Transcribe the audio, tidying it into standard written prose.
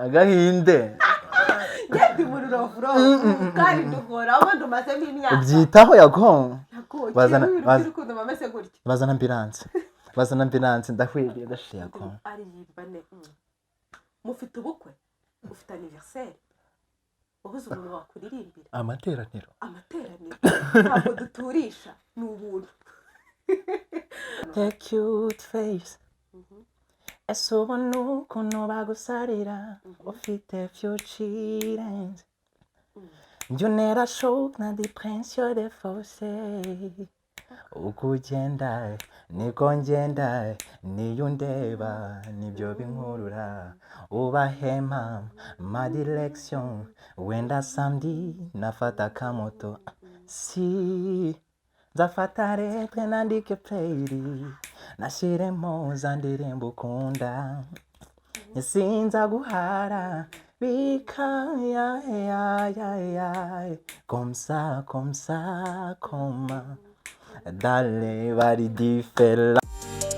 agahinde Yandi mururovuro kandi dukora abo ndumazemo imyaka ubyitaho yago mamese gutya bazana ambulance ndahwiriye ndashiye yago ari yibane mufite ubukwe ufite anniversaire ubuze umuntu wakuririmbira amateraniro ntabwo duturisha ni ubuntu the cute face ese ubona ukuntu bagusarira ufite future njye nera shock na depression de force uko ugenda niko ngenda niyo undeba nibyo binkurura ubahema ma direction wenda samedi nafata akamoto si nzafata retre nandike playli nashyiremo za ndirimbo ukunda sinza guhara bikaya comme ça comme ça comme Dalle vari differenti